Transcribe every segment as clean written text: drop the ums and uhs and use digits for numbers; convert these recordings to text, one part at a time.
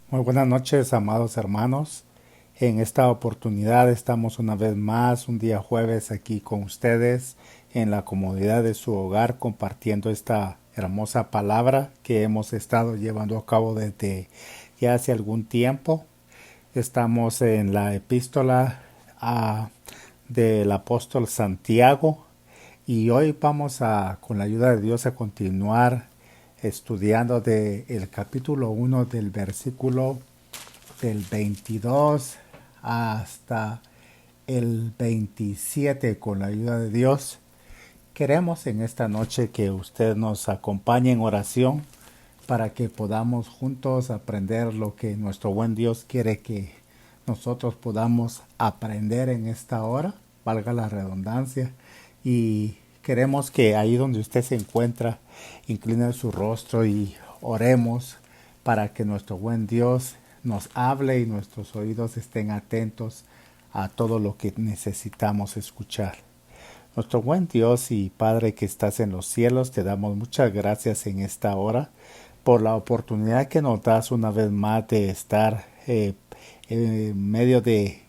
Muy buenas noches, amados hermanos. En esta oportunidad estamos una vez más, un día jueves, aquí con ustedes en la comodidad de su hogar, compartiendo esta hermosa palabra que hemos estado llevando a cabo desde ya hace algún tiempo. Estamos en la epístola del apóstol Santiago y hoy vamos con la ayuda de Dios, a continuar estudiando del capítulo 1 del versículo del 22 hasta el 27 con la ayuda de Dios. Queremos en esta noche que usted nos acompañe en oración para que podamos juntos aprender lo que nuestro buen Dios quiere que nosotros podamos aprender en esta hora, valga la redundancia. Y queremos que ahí donde usted se encuentra, incline su rostro y oremos para que nuestro buen Dios nos hable y nuestros oídos estén atentos a todo lo que necesitamos escuchar. Nuestro buen Dios y Padre que estás en los cielos, te damos muchas gracias en esta hora por la oportunidad que nos das una vez más de estar en medio de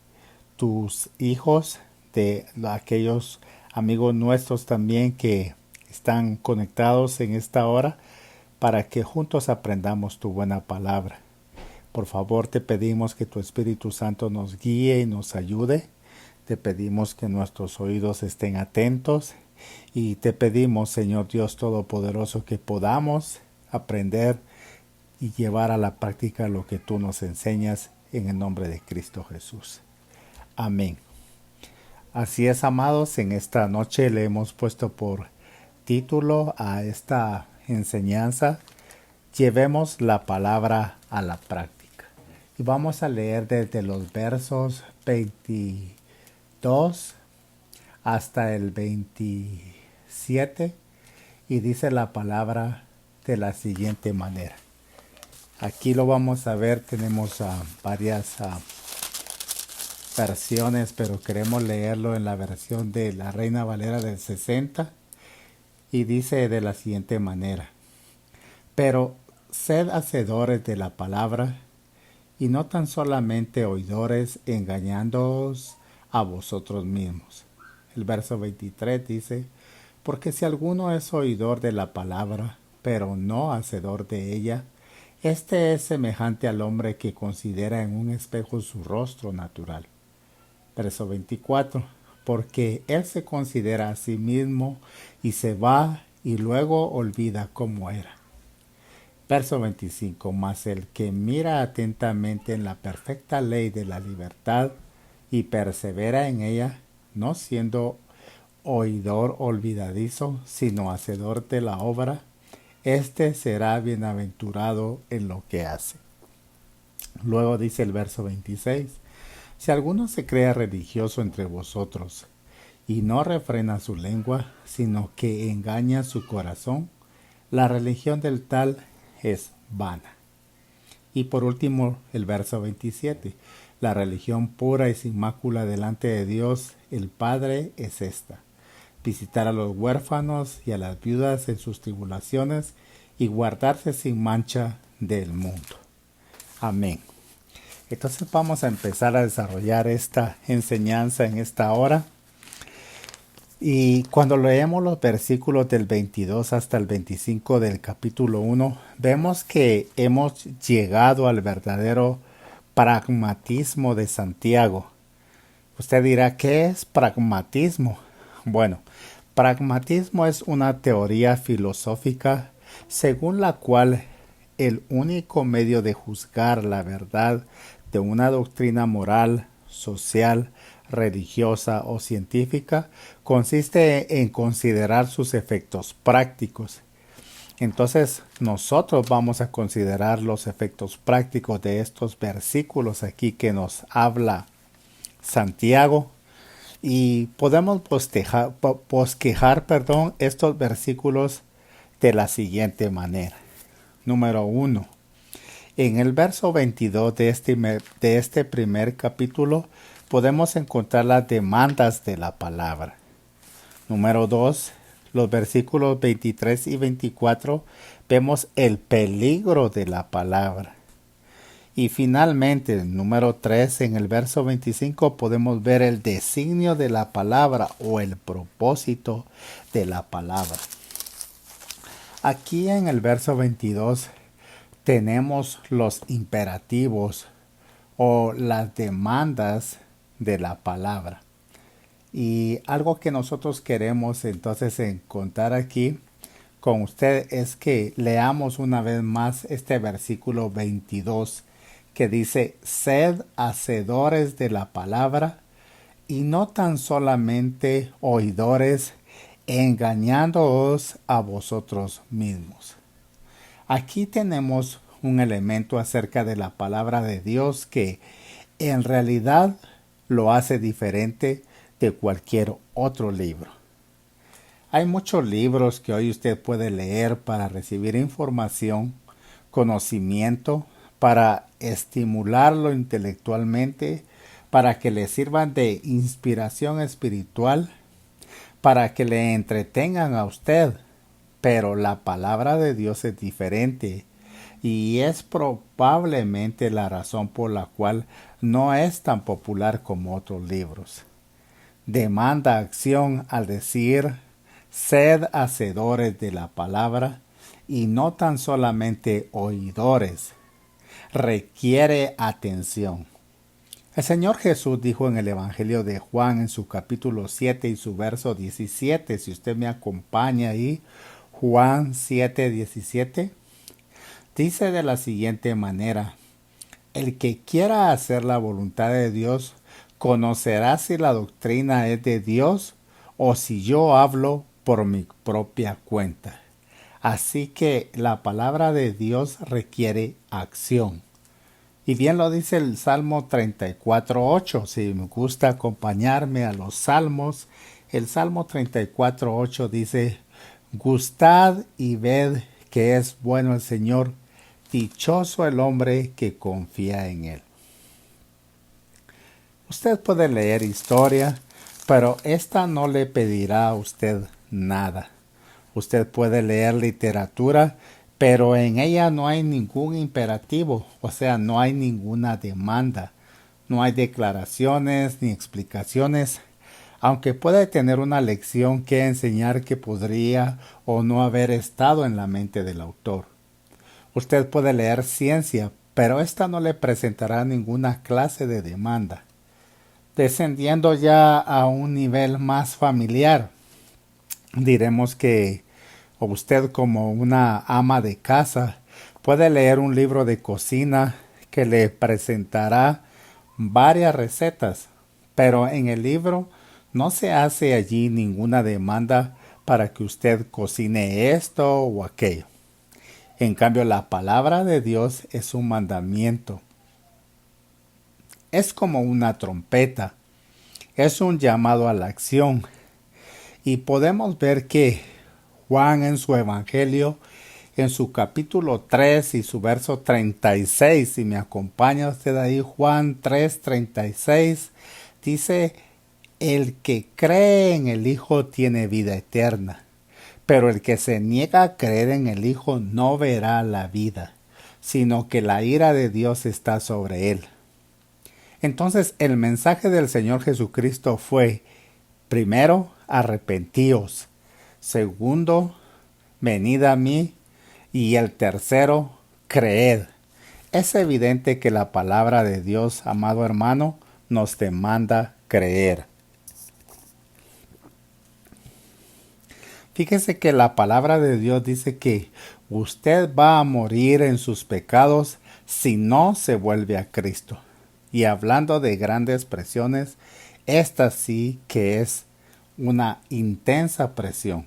tus hijos, de aquellos amigos nuestros también que están conectados en esta hora, para que juntos aprendamos tu buena palabra. Por favor, te pedimos que tu Espíritu Santo nos guíe y nos ayude. Te pedimos que nuestros oídos estén atentos y te pedimos, Señor Dios Todopoderoso, que podamos aprender y llevar a la práctica lo que tú nos enseñas en el nombre de Cristo Jesús. Amén. Así es, amados, en esta noche le hemos puesto por título a esta enseñanza: llevemos la palabra a la práctica. Y vamos a leer desde los versos 22 hasta el 27, y dice la palabra de la siguiente manera. Aquí lo vamos a ver, tenemos varias versiones, pero queremos leerlo en la versión de la Reina Valera del 60, y dice de la siguiente manera: pero sed hacedores de la palabra y no tan solamente oidores, engañándoos a vosotros mismos. El verso 23 dice: porque si alguno es oidor de la palabra, pero no hacedor de ella, este es semejante al hombre que considera en un espejo su rostro natural. Verso 24: porque él se considera a sí mismo y se va y luego olvida cómo era. Verso 25: mas el que mira atentamente en la perfecta ley de la libertad y persevera en ella, no siendo oidor olvidadizo, sino hacedor de la obra, este será bienaventurado en lo que hace. Luego dice el verso 26: si alguno se crea religioso entre vosotros y no refrena su lengua, sino que engaña su corazón, la religión del tal es vana. Y por último, el verso 27: la religión pura y sin mácula delante de Dios el Padre es esta: visitar a los huérfanos y a las viudas en sus tribulaciones y guardarse sin mancha del mundo. Amén. Entonces vamos a empezar a desarrollar esta enseñanza en esta hora. Y cuando leemos los versículos del 22 hasta el 25 del capítulo 1, vemos que hemos llegado al verdadero pragmatismo de Santiago. Usted dirá, ¿qué es pragmatismo? Bueno, pragmatismo es una teoría filosófica según la cual el único medio de juzgar la verdad de una doctrina moral, social, religiosa o científica consiste en considerar sus efectos prácticos. Entonces nosotros vamos a considerar los efectos prácticos de estos versículos aquí que nos habla Santiago, y podemos bosquejar estos versículos de la siguiente manera. Número 1. En el verso 22 de este primer capítulo podemos encontrar las demandas de la palabra. Número 2. Los versículos 23 y 24 vemos el peligro de la palabra. Y finalmente, número 3, en el verso 25 podemos ver el designio de la palabra o el propósito de la palabra. Aquí en el verso 22 tenemos los imperativos o las demandas de la palabra. Y algo que nosotros queremos entonces encontrar aquí con usted es que leamos una vez más este versículo 22 que dice: sed hacedores de la palabra y no tan solamente oidores, engañándoos a vosotros mismos. Aquí tenemos un elemento acerca de la palabra de Dios que en realidad lo hace diferente de cualquier otro libro. Hay muchos libros que hoy usted puede leer para recibir información, conocimiento, para estimularlo intelectualmente, para que le sirvan de inspiración espiritual, para que le entretengan a usted. Pero la palabra de Dios es diferente y es probablemente la razón por la cual no es tan popular como otros libros. Demanda acción al decir: sed hacedores de la palabra y no tan solamente oidores. Requiere atención. El Señor Jesús dijo en el Evangelio de Juan en su capítulo 7 y su verso 17, si usted me acompaña ahí, Juan 7:17, dice de la siguiente manera: el que quiera hacer la voluntad de Dios conocerá si la doctrina es de Dios o si yo hablo por mi propia cuenta. Así que la palabra de Dios requiere acción. Y bien lo dice el Salmo 34:8. Si me gusta acompañarme a los salmos, el Salmo 34:8 dice: gustad y ved que es bueno el Señor, dichoso el hombre que confía en él. Usted puede leer historia, pero esta no le pedirá a usted nada. Usted puede leer literatura, pero en ella no hay ningún imperativo, o sea, no hay ninguna demanda, no hay declaraciones ni explicaciones, aunque puede tener una lección que enseñar que podría o no haber estado en la mente del autor. Usted puede leer ciencia, pero esta no le presentará ninguna clase de demanda. Descendiendo ya a un nivel más familiar, diremos que usted, como una ama de casa, puede leer un libro de cocina que le presentará varias recetas, pero en el libro no se hace allí ninguna demanda para que usted cocine esto o aquello. En cambio, la palabra de Dios es un mandamiento. Es como una trompeta. Es un llamado a la acción. Y podemos ver que Juan en su Evangelio, en su capítulo 3 y su verso 36, si me acompaña usted ahí, Juan 3:36, dice: el que cree en el Hijo tiene vida eterna, pero el que se niega a creer en el Hijo no verá la vida, sino que la ira de Dios está sobre él. Entonces el mensaje del Señor Jesucristo fue: primero, arrepentíos; segundo, venid a mí; y el tercero, creed. Es evidente que la palabra de Dios, amado hermano, nos demanda creer. Fíjese que la palabra de Dios dice que usted va a morir en sus pecados si no se vuelve a Cristo. Y hablando de grandes presiones, esta sí que es una intensa presión.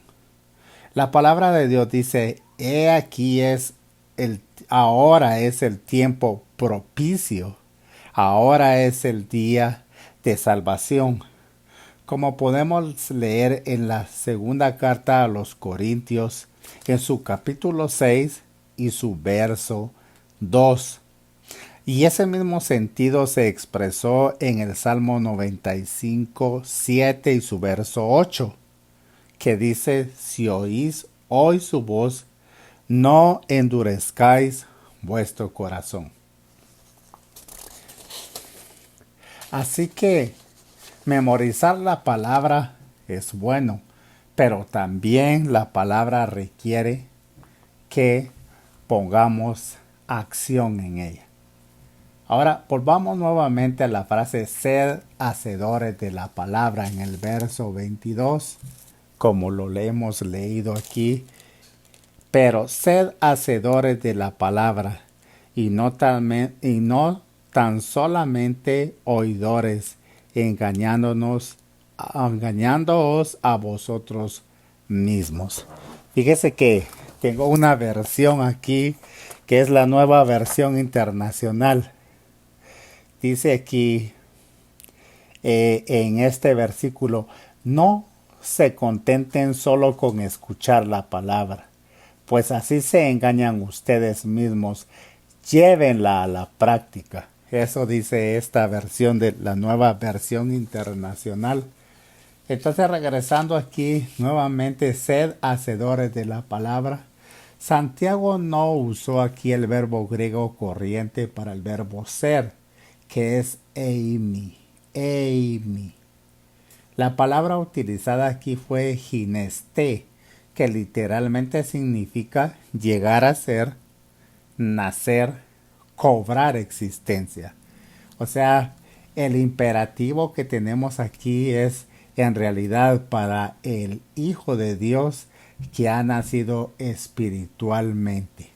La palabra de Dios dice: he aquí ahora es el tiempo propicio, ahora es el día de salvación. Como podemos leer en la segunda carta a los Corintios, en su capítulo 6 y su verso 2. Y ese mismo sentido se expresó en el Salmo 95:7 y su verso 8, que dice: si oís hoy su voz, no endurezcáis vuestro corazón. Así que memorizar la palabra es bueno, pero también la palabra requiere que pongamos acción en ella. Ahora volvamos nuevamente a la frase sed hacedores de la palabra en el verso 22, como lo hemos leído aquí. Pero sed hacedores de la palabra y no tan solamente oidores, engañándoos a vosotros mismos. Fíjese que tengo una versión aquí que es la nueva versión internacional. Dice aquí en este versículo, no se contenten solo con escuchar la palabra, pues así se engañan ustedes mismos. Llévenla a la práctica. Eso dice esta versión de la nueva versión internacional. Entonces, regresando aquí nuevamente, sed hacedores de la palabra. Santiago no usó aquí el verbo griego corriente para el verbo ser, que es eimi. Eimi. La palabra utilizada aquí fue gineste, que literalmente significa llegar a ser, nacer, cobrar existencia. O sea, el imperativo que tenemos aquí es en realidad para el Hijo de Dios que ha nacido espiritualmente.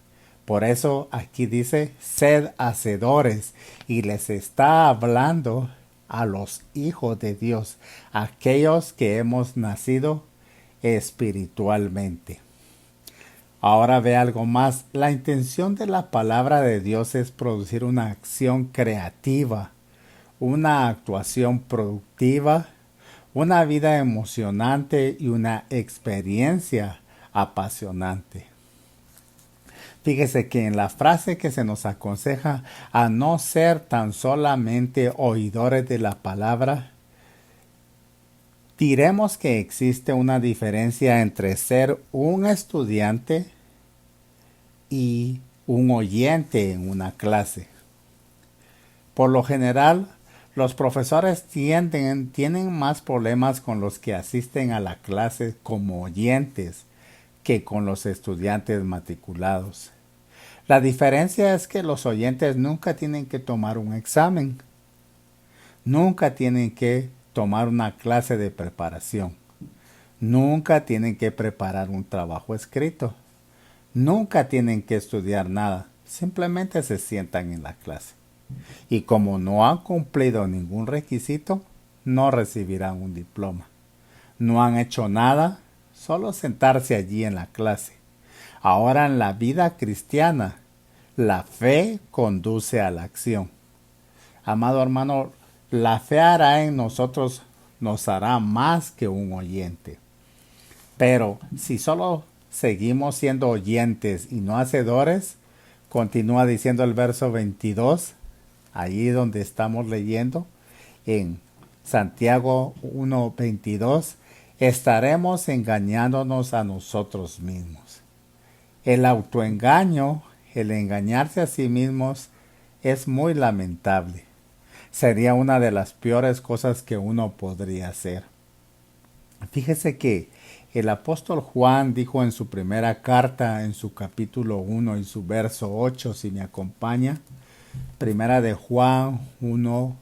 Por eso aquí dice, sed hacedores, y les está hablando a los hijos de Dios, aquellos que hemos nacido espiritualmente. Ahora ve algo más. La intención de la palabra de Dios es producir una acción creativa, una actuación productiva, una vida emocionante y una experiencia apasionante. Fíjese que en la frase que se nos aconseja a no ser tan solamente oidores de la palabra, diremos que existe una diferencia entre ser un estudiante y un oyente en una clase. Por lo general, los profesores tienen más problemas con los que asisten a la clase como oyentes que con los estudiantes matriculados. La diferencia es que los oyentes nunca tienen que tomar un examen, nunca tienen que tomar una clase de preparación, nunca tienen que preparar un trabajo escrito, nunca tienen que estudiar nada, simplemente se sientan en la clase. Y como no han cumplido ningún requisito, no recibirán un diploma. No han hecho nada, solo sentarse allí en la clase. Ahora en la vida cristiana, la fe conduce a la acción. Amado hermano, la fe hará en nosotros, nos hará más que un oyente. Pero si solo seguimos siendo oyentes y no hacedores, continúa diciendo el verso 22, allí donde estamos leyendo, en Santiago 1:22, estaremos engañándonos a nosotros mismos. El autoengaño, el engañarse a sí mismos, es muy lamentable. Sería una de las peores cosas que uno podría hacer. Fíjese que el apóstol Juan dijo en su primera carta, en su capítulo 1 y su verso 8, si me acompaña, primera de Juan 1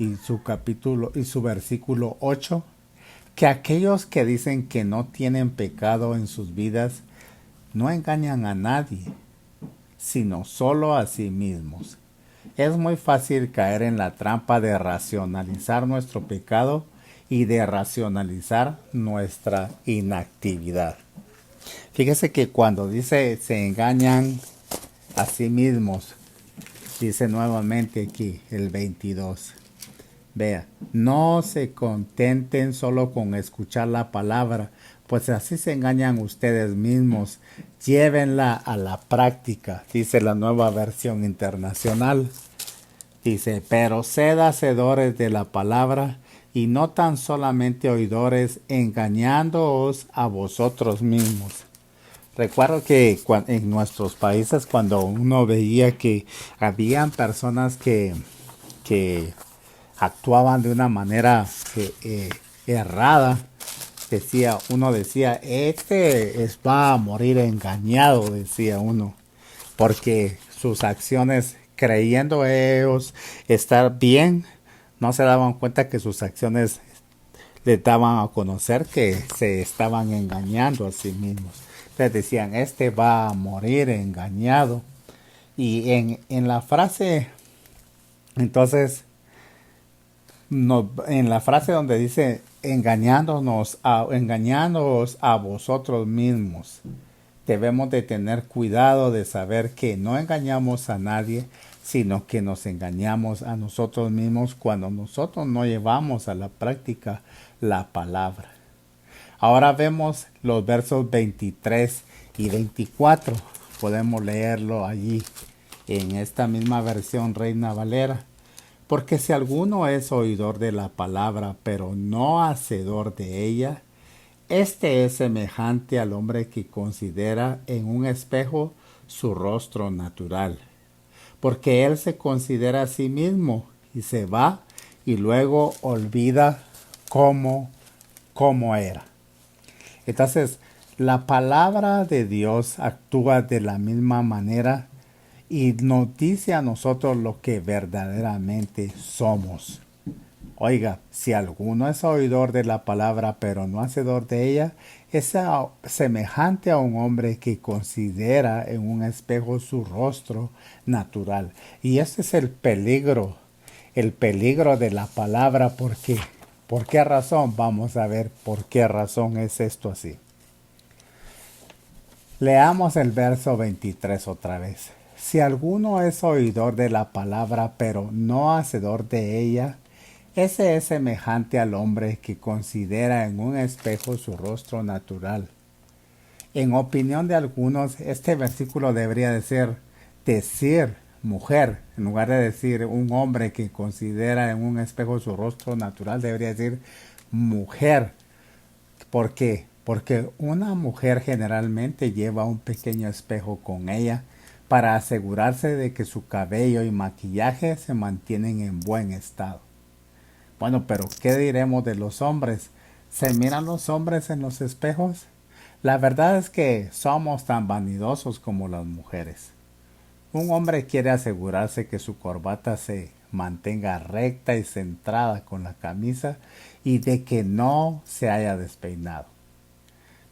y su capítulo y su versículo 8, que aquellos que dicen que no tienen pecado en sus vidas no engañan a nadie, sino solo a sí mismos. Es muy fácil caer en la trampa de racionalizar nuestro pecado y de racionalizar nuestra inactividad. Fíjese que cuando dice se engañan a sí mismos, dice nuevamente aquí el 22. Vea, no se contenten solo con escuchar la palabra, pues así se engañan ustedes mismos. Llévenla a la práctica, dice la nueva versión internacional. Dice, pero sed hacedores de la palabra y no tan solamente oidores, engañándoos a vosotros mismos. Recuerdo que en nuestros países cuando uno veía que habían personas que actuaban de una manera errada. Uno decía, va a morir engañado, decía uno, porque sus acciones, creyendo ellos estar bien, no se daban cuenta que sus acciones les daban a conocer que se estaban engañando a sí mismos. Entonces decían, va a morir engañado. Y en la frase, entonces, no, en la frase donde dice engañándoos a vosotros mismos, debemos de tener cuidado de saber que no engañamos a nadie, sino que nos engañamos a nosotros mismos cuando nosotros no llevamos a la práctica la palabra. Ahora vemos los versos 23 y 24. Podemos leerlo allí en esta misma versión Reina Valera. Porque si alguno es oidor de la palabra, pero no hacedor de ella, este es semejante al hombre que considera en un espejo su rostro natural. Porque él se considera a sí mismo y se va y luego olvida cómo era. Entonces, la palabra de Dios actúa de la misma manera y nos dice a nosotros lo que verdaderamente somos. Oiga, si alguno es oidor de la palabra pero no hacedor de ella, es semejante a un hombre que considera en un espejo su rostro natural. Y ese es el peligro de la palabra, porque ¿por qué razón? Vamos a ver por qué razón es esto así. Leamos el verso 23 otra vez. Si alguno es oidor de la palabra, pero no hacedor de ella, ese es semejante al hombre que considera en un espejo su rostro natural. En opinión de algunos, este versículo debería decir mujer, en lugar de decir un hombre que considera en un espejo su rostro natural, debería decir mujer. ¿Por qué? Porque una mujer generalmente lleva un pequeño espejo con ella para asegurarse de que su cabello y maquillaje se mantienen en buen estado. Bueno, pero ¿qué diremos de los hombres? ¿Se miran los hombres en los espejos? La verdad es que somos tan vanidosos como las mujeres. Un hombre quiere asegurarse que su corbata se mantenga recta y centrada con la camisa y de que no se haya despeinado.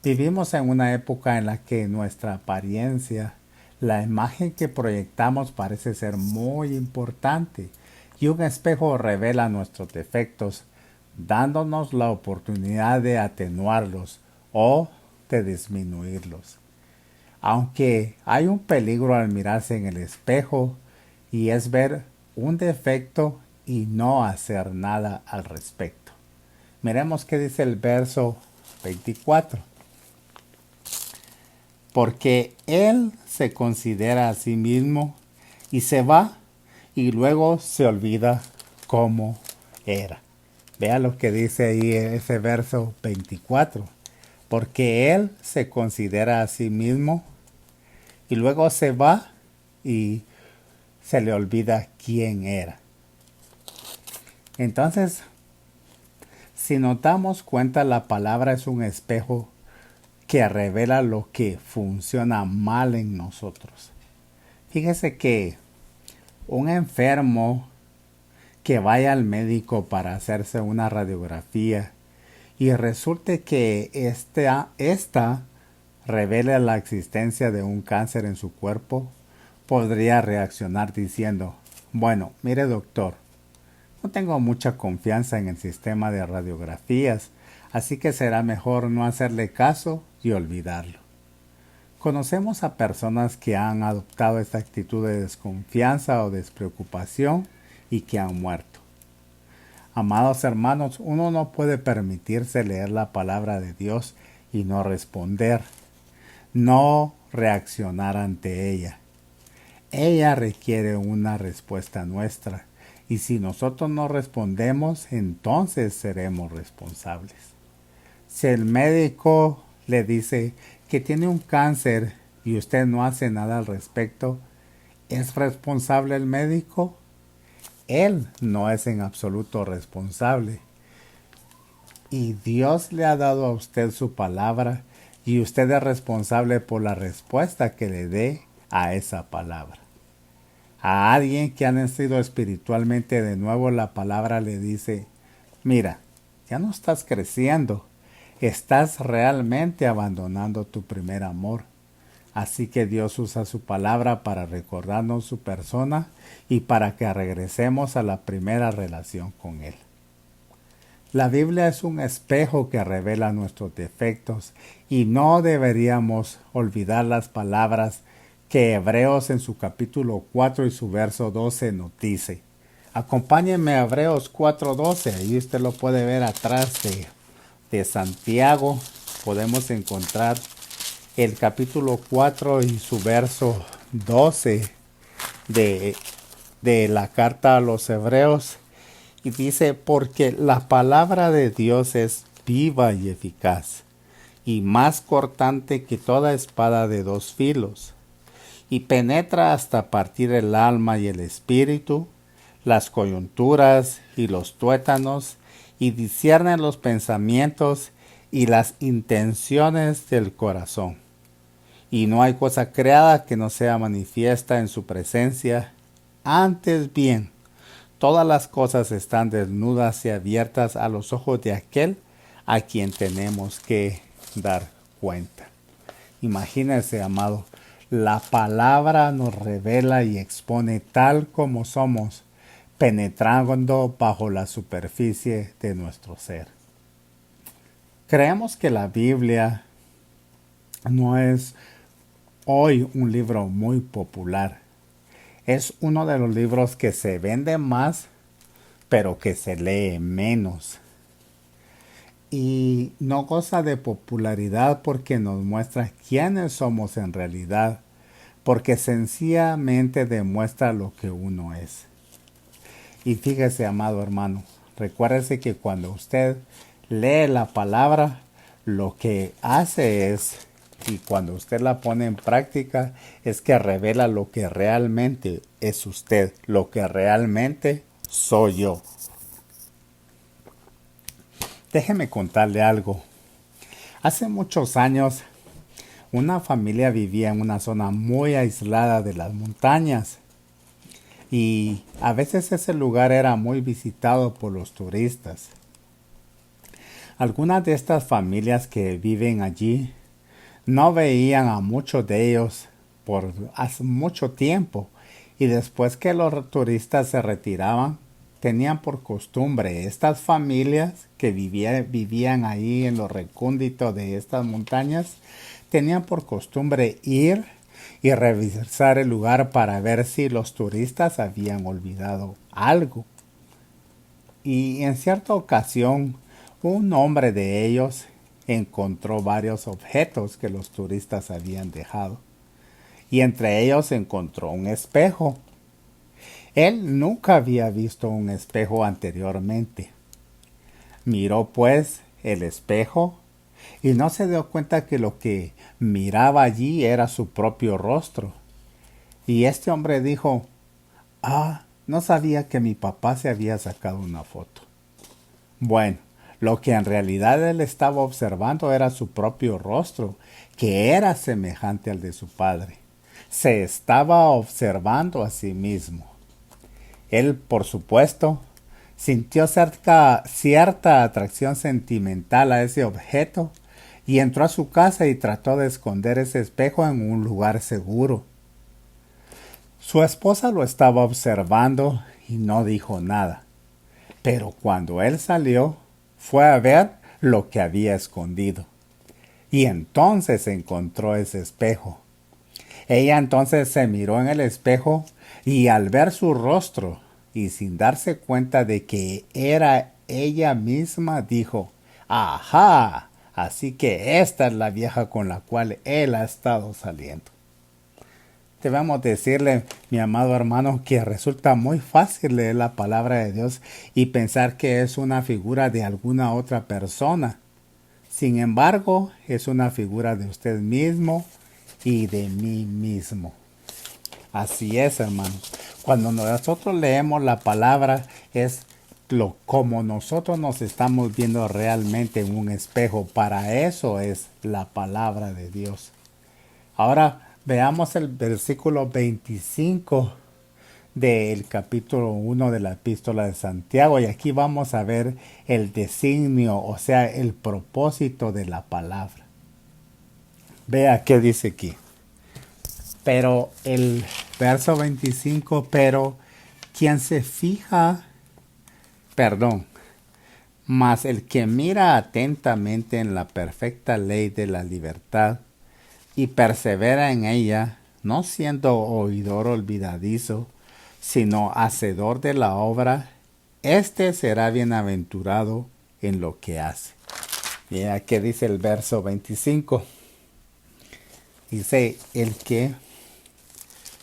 Vivimos en una época en la que nuestra apariencia, la imagen que proyectamos parece ser muy importante y un espejo revela nuestros defectos, dándonos la oportunidad de atenuarlos o de disminuirlos. Aunque hay un peligro al mirarse en el espejo y es ver un defecto y no hacer nada al respecto. Miremos qué dice el verso 24. Porque él se considera a sí mismo y se va y luego se olvida cómo era. Vea lo que dice ahí ese verso 24. Porque él se considera a sí mismo y luego se va y se le olvida quién era. Entonces, si nos damos cuenta, la palabra es un espejo que revela lo que funciona mal en nosotros. Fíjese que un enfermo que vaya al médico para hacerse una radiografía y resulte que esta revela la existencia de un cáncer en su cuerpo, podría reaccionar diciendo, bueno, mire doctor, no tengo mucha confianza en el sistema de radiografías, así que será mejor no hacerle caso y olvidarlo. Conocemos a personas que han adoptado esta actitud de desconfianza o despreocupación y que han muerto. Amados hermanos, uno no puede permitirse leer la palabra de Dios y no responder, no reaccionar ante ella. Ella requiere una respuesta nuestra y si nosotros no respondemos, entonces seremos responsables. Si el médico le dice que tiene un cáncer y usted no hace nada al respecto, ¿es responsable el médico? Él no es en absoluto responsable. Y Dios le ha dado a usted su palabra y usted es responsable por la respuesta que le dé a esa palabra. A alguien que ha nacido espiritualmente de nuevo, la palabra le dice, mira, ya no estás creciendo, estás realmente abandonando tu primer amor. Así que Dios usa su palabra para recordarnos su persona y para que regresemos a la primera relación con Él. La Biblia es un espejo que revela nuestros defectos y no deberíamos olvidar las palabras que Hebreos en su capítulo 4 y su verso 12 nos dice. Acompáñenme a Hebreos 4:12, ahí usted lo puede ver atrás de Santiago. Podemos encontrar el capítulo 4 y su verso 12 de la carta a los Hebreos. Y dice, porque la palabra de Dios es viva y eficaz, y más cortante que toda espada de dos filos, y penetra hasta partir el alma y el espíritu, las coyunturas y los tuétanos, y discierne los pensamientos y las intenciones del corazón. Y no hay cosa creada que no sea manifiesta en su presencia. Antes bien, todas las cosas están desnudas y abiertas a los ojos de aquel a quien tenemos que dar cuenta. Imagínense, amado, la palabra nos revela y expone tal como somos, penetrando bajo la superficie de nuestro ser. Creemos que la Biblia no es hoy un libro muy popular. Es uno de los libros que se vende más, pero que se lee menos. Y no goza de popularidad porque nos muestra quiénes somos en realidad, porque sencillamente demuestra lo que uno es. Y fíjese, amado hermano, recuérdese que cuando usted lee la palabra, lo que hace es, y cuando usted la pone en práctica, es que revela lo que realmente es usted, lo que realmente soy yo. Déjeme contarle algo. Hace muchos años, una familia vivía en una zona muy aislada de las montañas. Y a veces ese lugar era muy visitado por los turistas. Algunas de estas familias que viven allí no veían a muchos de ellos por hace mucho tiempo, y después que los turistas se retiraban, tenían por costumbre estas familias que vivían ahí en lo recóndito de estas montañas, tenían por costumbre ir y revisar el lugar para ver si los turistas habían olvidado algo. Y en cierta ocasión, un hombre de ellos encontró varios objetos que los turistas habían dejado. Y entre ellos encontró un espejo. Él nunca había visto un espejo anteriormente. Miró pues el espejo y no se dio cuenta que lo que miraba allí era su propio rostro. Y este hombre dijo, no sabía que mi papá se había sacado una foto. Bueno, lo que en realidad él estaba observando era su propio rostro, que era semejante al de su padre. Se estaba observando a sí mismo. Él, por supuesto, sintió cierta atracción sentimental a ese objeto y entró a su casa y trató de esconder ese espejo en un lugar seguro. Su esposa lo estaba observando y no dijo nada. Pero cuando él salió, fue a ver lo que había escondido. Y entonces encontró ese espejo. Ella entonces se miró en el espejo y al ver su rostro y sin darse cuenta de que era ella misma, dijo, ¡ajá! Así que esta es la vieja con la cual él ha estado saliendo. Debemos decirle, mi amado hermano, que resulta muy fácil leer la palabra de Dios y pensar que es una figura de alguna otra persona. Sin embargo, es una figura de usted mismo y de mí mismo. Así es, hermanos. Cuando nosotros leemos la palabra es lo como nosotros nos estamos viendo realmente en un espejo. Para eso es la palabra de Dios. Ahora veamos el versículo 25 del capítulo 1 de la epístola de Santiago, y aquí vamos a ver el designio, o sea, el propósito de la palabra. Vea qué dice aquí. Pero el verso 25, pero quien se fija, perdón, mas el que mira atentamente en la perfecta ley de la libertad y persevera en ella, no siendo oidor olvidadizo, sino hacedor de la obra, éste será bienaventurado en lo que hace. Y aquí dice el verso 25. Dice, el que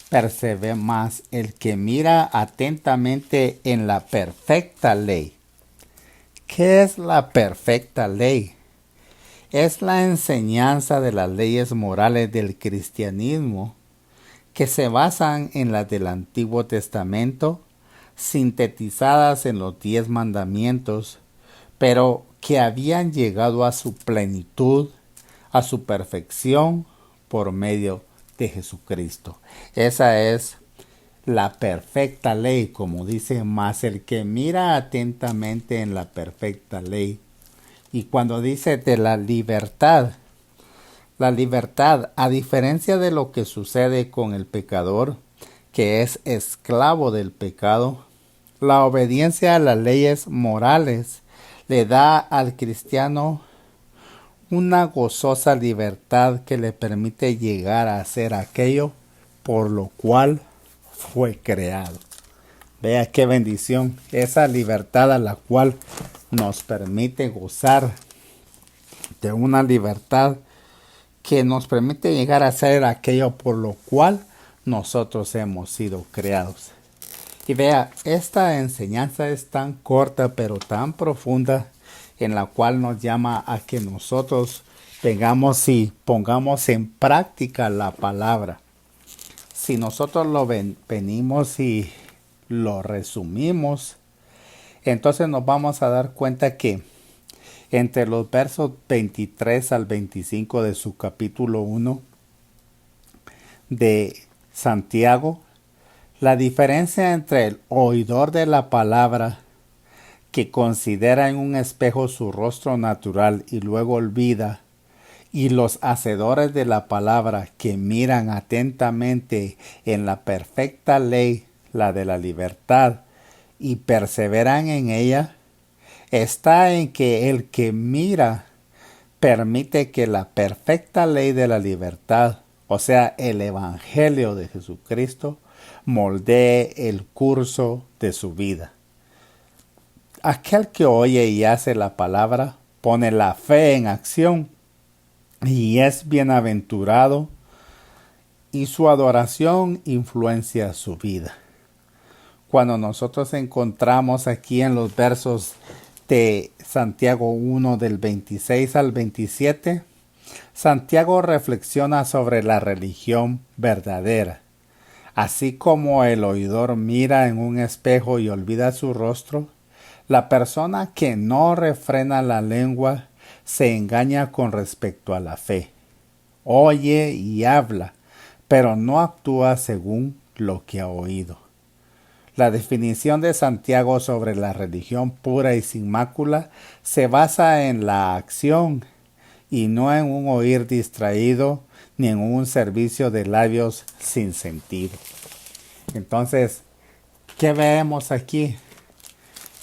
persevera más, el que mira atentamente en la perfecta ley. ¿Qué es la perfecta ley? Es la enseñanza de las leyes morales del cristianismo que se basan en las del Antiguo Testamento, sintetizadas en los 10 mandamientos, pero que habían llegado a su plenitud, a su perfección, por medio de Jesucristo. Esa es la perfecta ley, como dice, más el que mira atentamente en la perfecta ley. Y cuando dice de la libertad, a diferencia de lo que sucede con el pecador, que es esclavo del pecado, la obediencia a las leyes morales le da al cristiano una gozosa libertad que le permite llegar a hacer aquello por lo cual fue creado. Vea qué bendición, esa libertad a la cual nos permite gozar de una libertad que nos permite llegar a hacer aquello por lo cual nosotros hemos sido creados. Y vea, esta enseñanza es tan corta pero tan profunda, en la cual nos llama a que nosotros vengamos y pongamos en práctica la palabra. Si nosotros lo venimos y lo resumimos, entonces nos vamos a dar cuenta que entre los versos 23 al 25 de su capítulo 1 de Santiago, la diferencia entre el oidor de la palabra, que considera en un espejo su rostro natural y luego olvida, y los hacedores de la palabra, que miran atentamente en la perfecta ley, la de la libertad, y perseveran en ella, está en que el que mira permite que la perfecta ley de la libertad, o sea, el Evangelio de Jesucristo, moldee el curso de su vida. Aquel que oye y hace la palabra pone la fe en acción y es bienaventurado, y su adoración influencia su vida. Cuando nosotros encontramos aquí en los versos de Santiago 1 del 26 al 27, Santiago reflexiona sobre la religión verdadera. Así como el oidor mira en un espejo y olvida su rostro, la persona que no refrena la lengua se engaña con respecto a la fe. Oye y habla, pero no actúa según lo que ha oído. La definición de Santiago sobre la religión pura y sin mácula se basa en la acción y no en un oír distraído ni en un servicio de labios sin sentido. Entonces, ¿qué vemos aquí?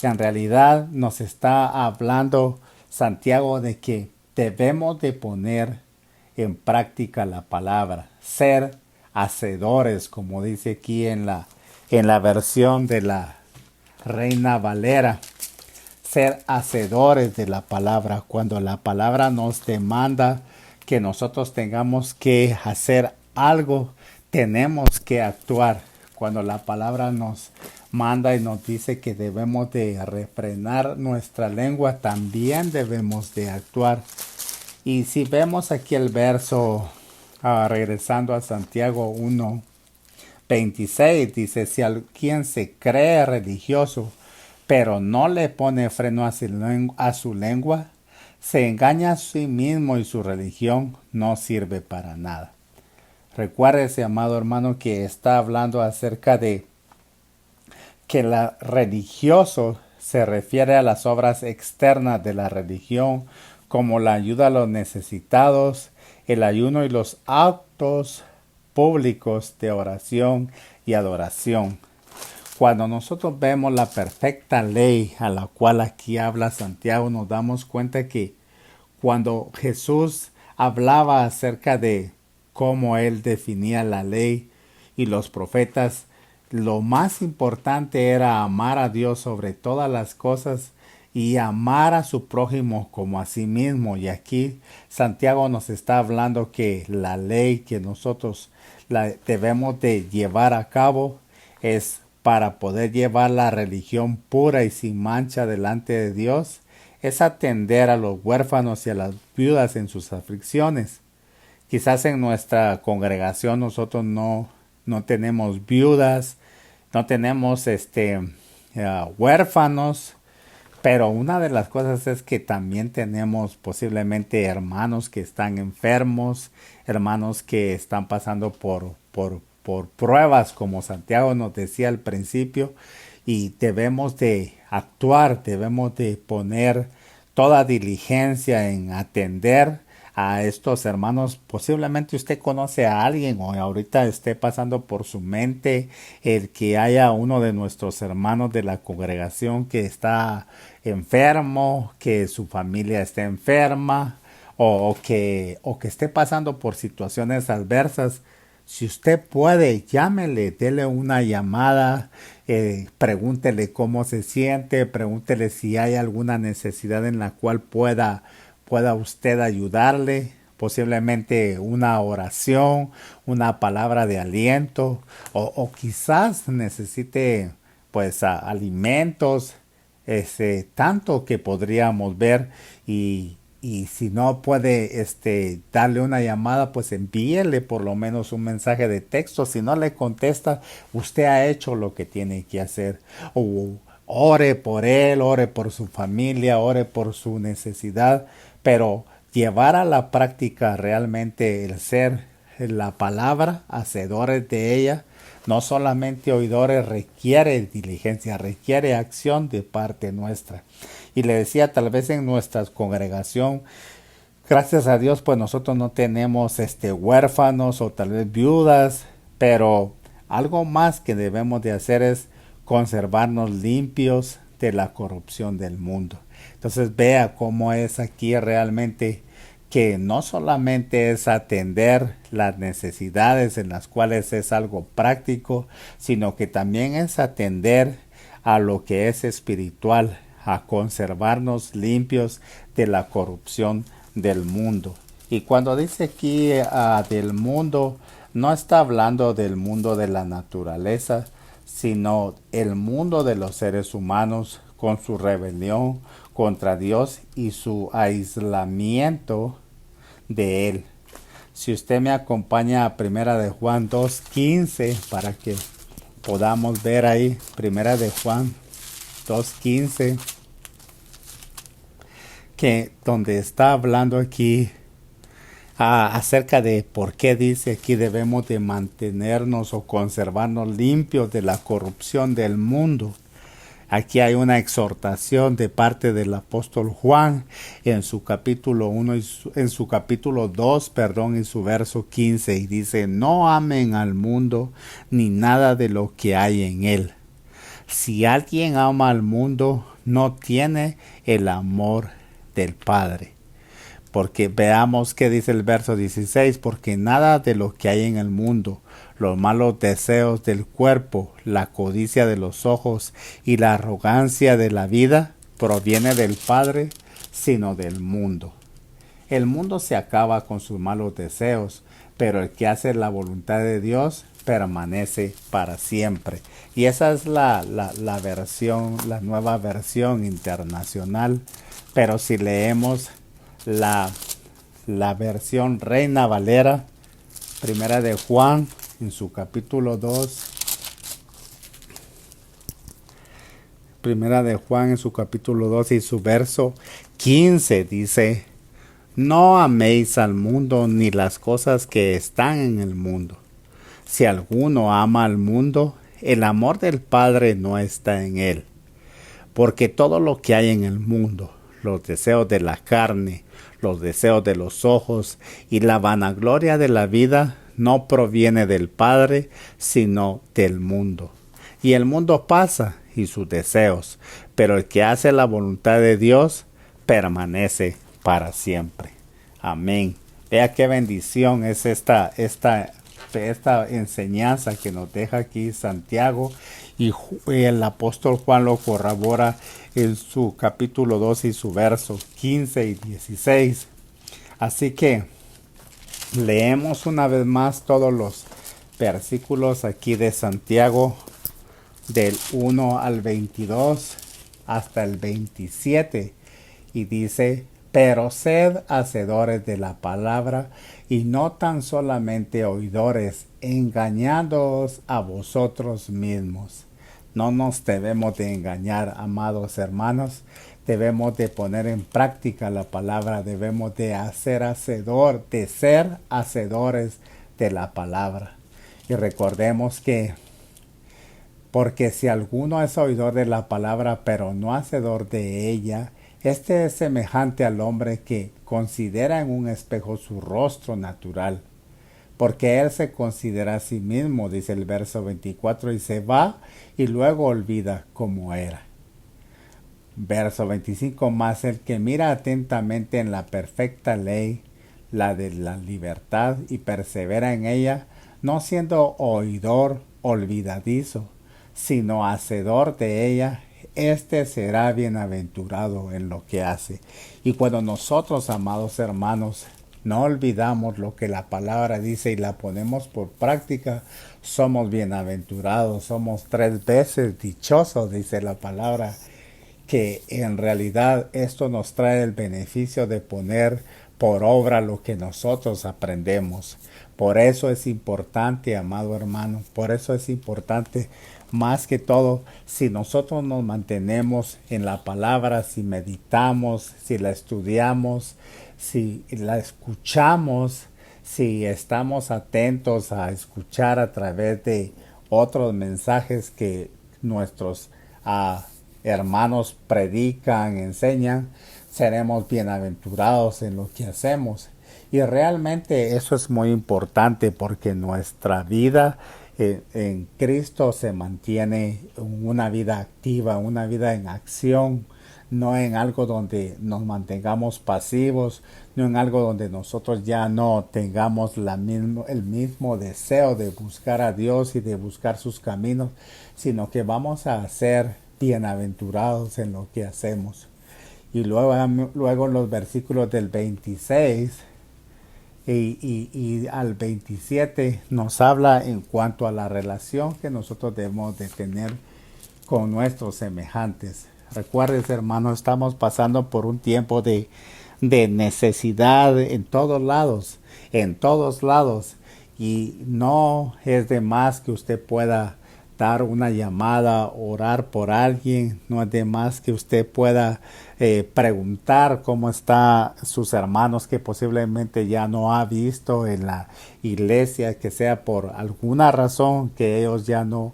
En realidad nos está hablando Santiago de que debemos de poner en práctica la palabra, ser hacedores, como dice aquí en la versión de la Reina Valera, ser hacedores de la palabra. Cuando la palabra nos demanda que nosotros tengamos que hacer algo, tenemos que actuar. Cuando la palabra nos manda y nos dice que debemos de refrenar nuestra lengua, también debemos de actuar. Y si vemos aquí el verso, regresando a Santiago 1, 26 dice, si alguien se cree religioso, pero no le pone freno a su lengua, se engaña a sí mismo y su religión no sirve para nada. Recuérdese, amado hermano, que está hablando acerca de que la religioso se refiere a las obras externas de la religión, como la ayuda a los necesitados, el ayuno y los actos públicos de oración y adoración. Cuando nosotros vemos la perfecta ley a la cual aquí habla Santiago, nos damos cuenta que cuando Jesús hablaba acerca de cómo él definía la ley y los profetas, lo más importante era amar a Dios sobre todas las cosas y amar a su prójimo como a sí mismo. Y aquí Santiago nos está hablando que la ley que nosotros debemos de llevar a cabo es para poder llevar la religión pura y sin mancha delante de Dios, es atender a los huérfanos y a las viudas en sus aflicciones. Quizás en nuestra congregación nosotros no tenemos viudas, no tenemos huérfanos, pero una de las cosas es que también tenemos posiblemente hermanos que están enfermos, hermanos que están pasando por pruebas, como Santiago nos decía al principio, y debemos de actuar, debemos de poner toda diligencia en atender a estos hermanos. Posiblemente usted conoce a alguien o ahorita esté pasando por su mente el que haya uno de nuestros hermanos de la congregación que está enfermo, que su familia esté enferma o que esté pasando por situaciones adversas. Si usted puede, llámele, dele una llamada, pregúntele cómo se siente, pregúntele si hay alguna necesidad en la cual pueda usted ayudarle, posiblemente una oración, una palabra de aliento, o quizás necesite pues alimentos, tanto que podríamos ver y si no puede darle una llamada, pues envíele por lo menos un mensaje de texto. Si no le contesta, usted ha hecho lo que tiene que hacer. O ore por él, ore por su familia, ore por su necesidad, pero llevar a la práctica realmente el ser la palabra, hacedores de ella, no solamente oidores, requiere diligencia, requiere acción de parte nuestra. Y le decía, tal vez en nuestra congregación, gracias a Dios, pues nosotros no tenemos huérfanos o tal vez viudas, pero algo más que debemos de hacer es conservarnos limpios de la corrupción del mundo. Entonces vea cómo es aquí realmente que no solamente es atender las necesidades en las cuales es algo práctico, sino que también es atender a lo que es espiritual, a conservarnos limpios de la corrupción del mundo. Y cuando dice aquí del mundo, no está hablando del mundo de la naturaleza, sino el mundo de los seres humanos con su rebelión contra Dios y su aislamiento de él. Si usted me acompaña a Primera de Juan 2:15 para que podamos ver ahí, Primera de Juan 2:15, que donde está hablando aquí acerca de por qué dice aquí debemos de mantenernos o conservarnos limpios de la corrupción del mundo. Aquí hay una exhortación de parte del apóstol Juan en su capítulo 1 en su capítulo 2, y su verso 15, y dice: no amen al mundo ni nada de lo que hay en él. Si alguien ama al mundo, no tiene el amor del Padre. Porque veamos qué dice el verso 16, porque nada de lo que hay en el mundo, los malos deseos del cuerpo, la codicia de los ojos y la arrogancia de la vida proviene del Padre, sino del mundo. El mundo se acaba con sus malos deseos, pero el que hace la voluntad de Dios permanece para siempre. Y esa es la versión, la nueva versión internacional. Pero si leemos la versión Reina Valera, Primera de Juan, en su capítulo 2, Primera de Juan en su capítulo 2 y su verso 15 dice: no améis al mundo ni las cosas que están en el mundo. Si alguno ama al mundo, el amor del Padre no está en él. Porque todo lo que hay en el mundo, los deseos de la carne, los deseos de los ojos y la vanagloria de la vida, no proviene del Padre, sino del mundo. Y el mundo pasa y sus deseos, pero el que hace la voluntad de Dios permanece para siempre. Amén. Vea qué bendición es esta enseñanza que nos deja aquí Santiago, y el apóstol Juan lo corrobora en su capítulo 2 y su versos 15 y 16. Así que leemos una vez más todos los versículos aquí de Santiago, del 1 al 22 hasta el 27, y dice: pero sed hacedores de la palabra y no tan solamente oidores, engañándoos a vosotros mismos. No nos debemos de engañar, amados hermanos. Debemos de poner en práctica la palabra. Debemos de ser hacedores de la palabra. Y recordemos que porque si alguno es oidor de la palabra, pero no hacedor de ella, este es semejante al hombre que considera en un espejo su rostro natural, porque él se considera a sí mismo, dice el verso 24, y se va y luego olvida cómo era. Verso 25, más el que mira atentamente en la perfecta ley, la de la libertad, y persevera en ella, no siendo oidor olvidadizo, sino hacedor de ella, este será bienaventurado en lo que hace. Y cuando nosotros, amados hermanos, no olvidamos lo que la palabra dice y la ponemos por práctica, somos bienaventurados, somos 3 veces dichosos, dice la palabra, que en realidad esto nos trae el beneficio de poner por obra lo que nosotros aprendemos. Por eso es importante, amado hermano, por eso es importante más que todo, si nosotros nos mantenemos en la palabra, si meditamos, si la estudiamos, si la escuchamos, si estamos atentos a escuchar a través de otros mensajes que nuestros hermanos predican, enseñan, seremos bienaventurados en lo que hacemos. Y realmente eso es muy importante, porque nuestra vida en Cristo se mantiene una vida activa, una vida en acción, no en algo donde nos mantengamos pasivos, no en algo donde nosotros ya no tengamos el mismo deseo de buscar a Dios y de buscar sus caminos, sino que vamos a ser bienaventurados en lo que hacemos. Y luego los versículos del 26 y al 27 nos habla en cuanto a la relación que nosotros debemos de tener con nuestros semejantes. Recuerden, hermanos, estamos pasando por un tiempo de necesidad en todos lados, y no es de más que usted pueda dar una llamada, orar por alguien, no es de más que usted pueda preguntar cómo están sus hermanos que posiblemente ya no ha visto en la iglesia, que sea por alguna razón que ellos ya no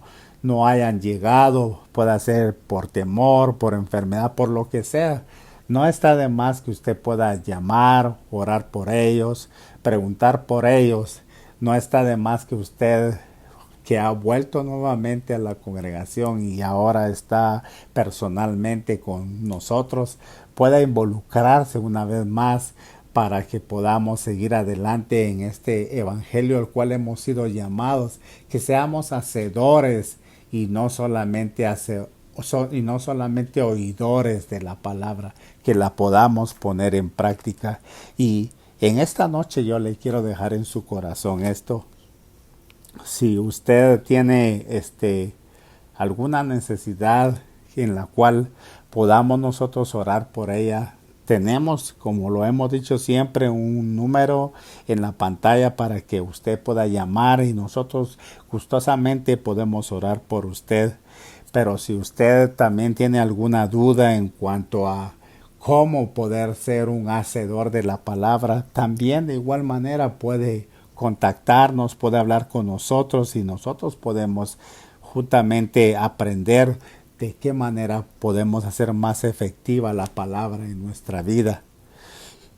hayan llegado, pueda ser por temor, por enfermedad, por lo que sea. No está de más que usted pueda llamar, orar por ellos, preguntar por ellos. No está de más que usted, que ha vuelto nuevamente a la congregación y ahora está personalmente con nosotros, pueda involucrarse una vez más para que podamos seguir adelante en este evangelio al cual hemos sido llamados, que seamos hacedores y no solamente oidores de la palabra, que la podamos poner en práctica. Y en esta noche yo le quiero dejar en su corazón esto. Si usted tiene alguna necesidad en la cual podamos nosotros orar por ella, Tenemos, como lo hemos dicho siempre, un número en la pantalla para que usted pueda llamar y nosotros gustosamente podemos orar por usted. Pero si usted también tiene alguna duda en cuanto a cómo poder ser un hacedor de la palabra, también de igual manera puede contactarnos, puede hablar con nosotros y nosotros podemos justamente aprender de qué manera podemos hacer más efectiva la palabra en nuestra vida.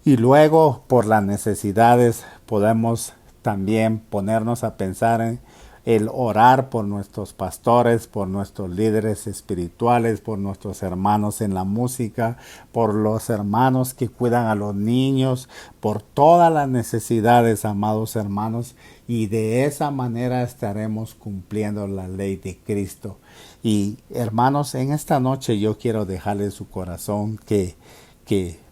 Y luego, por las necesidades, podemos también ponernos a pensar en el orar por nuestros pastores, por nuestros líderes espirituales, por nuestros hermanos en la música, por los hermanos que cuidan a los niños, por todas las necesidades, amados hermanos, y de esa manera estaremos cumpliendo la ley de Cristo. Y hermanos, en esta noche yo quiero dejarles su corazón que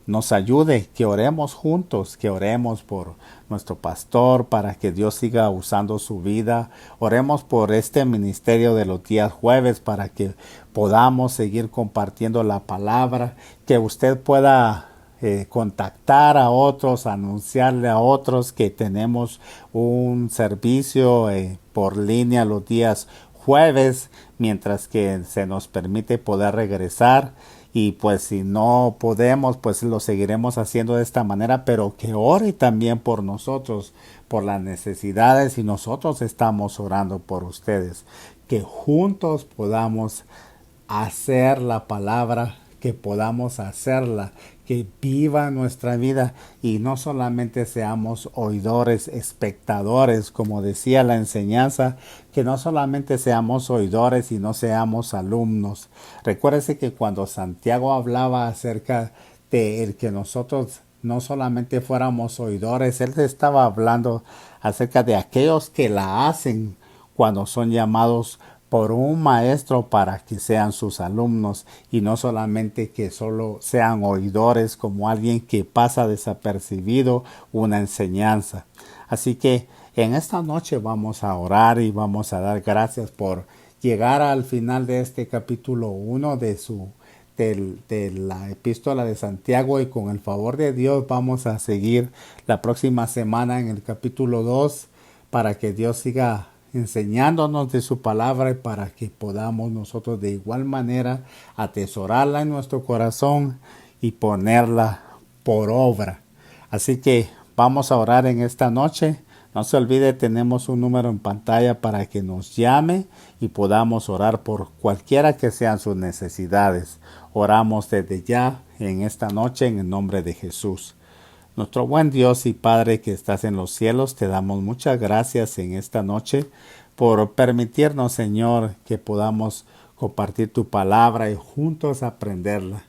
nos ayude, que oremos juntos, que oremos por nuestro pastor para que Dios siga usando su vida. Oremos por este ministerio de los días jueves para que podamos seguir compartiendo la palabra, que usted pueda contactar a otros, anunciarle a otros que tenemos un servicio por línea los días jueves, mientras que se nos permite poder regresar. Y pues si no podemos, pues lo seguiremos haciendo de esta manera, pero que ore también por nosotros, por las necesidades, y nosotros estamos orando por ustedes. Que juntos podamos hacer la palabra, que podamos hacerla, que viva nuestra vida y no solamente seamos oidores, espectadores, como decía la enseñanza, que no solamente seamos oidores y no seamos alumnos. Recuérdese que cuando Santiago hablaba acerca de el que nosotros no solamente fuéramos oidores, él estaba hablando acerca de aquellos que la hacen cuando son llamados por un maestro para que sean sus alumnos y no solamente que solo sean oidores como alguien que pasa desapercibido una enseñanza. Así que en esta noche vamos a orar y vamos a dar gracias por llegar al final de este capítulo 1 de la epístola de Santiago, y con el favor de Dios vamos a seguir la próxima semana en el capítulo 2 para que Dios siga enseñándonos de su palabra y para que podamos nosotros de igual manera atesorarla en nuestro corazón y ponerla por obra. Así que vamos a orar en esta noche. No se olvide, tenemos un número en pantalla para que nos llame y podamos orar por cualquiera que sean sus necesidades. Oramos desde ya en esta noche en el nombre de Jesús. Nuestro buen Dios y Padre que estás en los cielos, te damos muchas gracias en esta noche por permitirnos, Señor, que podamos compartir tu palabra y juntos aprenderla.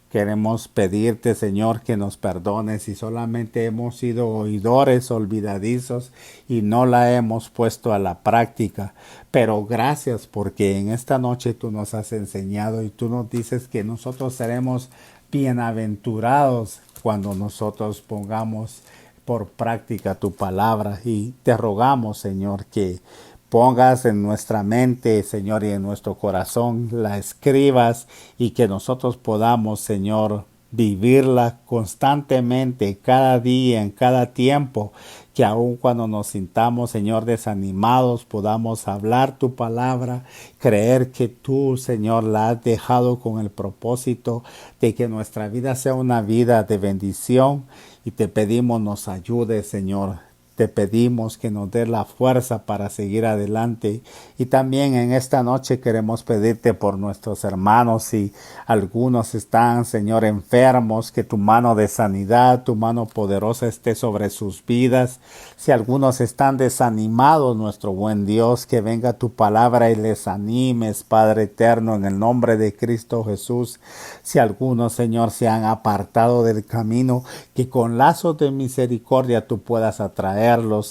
Queremos pedirte, Señor, que nos perdones si solamente hemos sido oidores olvidadizos y no la hemos puesto a la práctica. Pero gracias porque en esta noche tú nos has enseñado y tú nos dices que nosotros seremos bienaventurados cuando nosotros pongamos por práctica tu palabra. Y te rogamos, Señor, que pongas en nuestra mente, Señor, y en nuestro corazón, la escribas y que nosotros podamos, Señor, vivirla constantemente, cada día, en cada tiempo, que aun cuando nos sintamos, Señor, desanimados, podamos hablar tu palabra, creer que tú, Señor, la has dejado con el propósito de que nuestra vida sea una vida de bendición, y te pedimos nos ayude, Señor. Te pedimos que nos dé la fuerza para seguir adelante. Y también en esta noche queremos pedirte por nuestros hermanos, si algunos están, Señor, enfermos, que tu mano de sanidad, tu mano poderosa esté sobre sus vidas. Si algunos están desanimados, nuestro buen Dios, que venga tu palabra y les animes, Padre eterno, en el nombre de Cristo Jesús. Si algunos, Señor, se han apartado del camino, que con lazos de misericordia tú puedas atraerlos,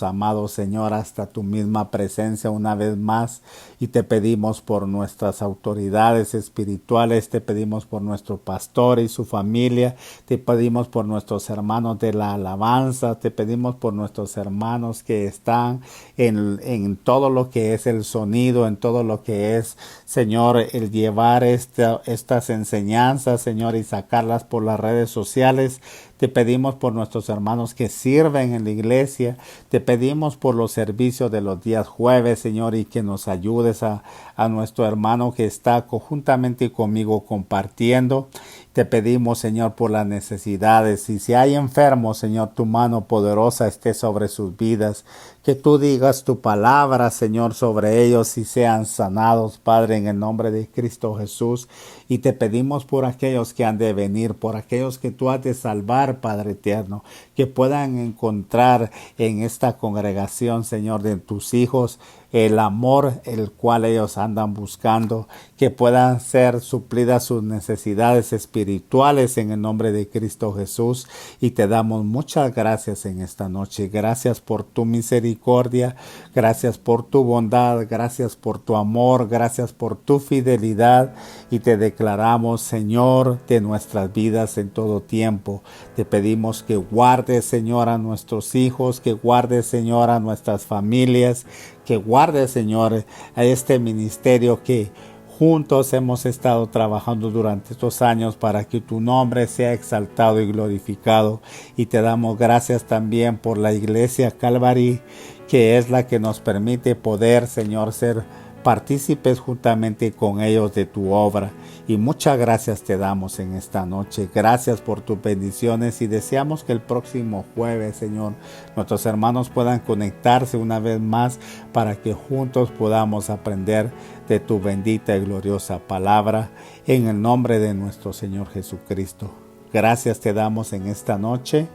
amado Señor, hasta tu misma presencia una vez más, y te pedimos por nuestras autoridades espirituales, te pedimos por nuestro pastor y su familia, te pedimos por nuestros hermanos de la alabanza, te pedimos por nuestros hermanos que están en todo lo que es el sonido, en todo lo que es, Señor, el llevar estas enseñanzas, Señor, y sacarlas por las redes sociales. Te pedimos por nuestros hermanos que sirven en la iglesia. Te pedimos por los servicios de los días jueves, Señor, y que nos ayudes a nuestro hermano que está conjuntamente conmigo compartiendo. Te pedimos, Señor, por las necesidades. Y si hay enfermos, Señor, tu mano poderosa esté sobre sus vidas. Que tú digas tu palabra, Señor, sobre ellos y sean sanados, Padre, en el nombre de Cristo Jesús. Y te pedimos por aquellos que han de venir, por aquellos que tú has de salvar, Padre eterno, que puedan encontrar en esta congregación, Señor, de tus hijos, el amor el cual ellos andan buscando, que puedan ser suplidas sus necesidades espirituales en el nombre de Cristo Jesús. Y te damos muchas gracias en esta noche. Gracias por tu misericordia, gracias por tu bondad, gracias por tu amor, gracias por tu fidelidad. Y te declaramos, Señor, de nuestras vidas en todo tiempo. Te pedimos que guardes, Señor, a nuestros hijos, que guardes, Señor, a nuestras familias, que guarde, Señor, a este ministerio que juntos hemos estado trabajando durante estos años para que tu nombre sea exaltado y glorificado. Y te damos gracias también por la iglesia Calvary, que es la que nos permite poder, Señor, ser partícipes juntamente con ellos de tu obra. Y muchas gracias te damos en esta noche. Gracias por tus bendiciones y deseamos que el próximo jueves, Señor, nuestros hermanos puedan conectarse una vez más para que juntos podamos aprender de tu bendita y gloriosa palabra en el nombre de nuestro Señor Jesucristo. Gracias te damos en esta noche.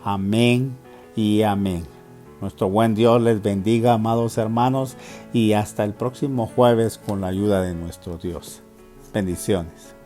Amén y amén. Nuestro buen Dios les bendiga, amados hermanos, y hasta el próximo jueves con la ayuda de nuestro Dios. Bendiciones.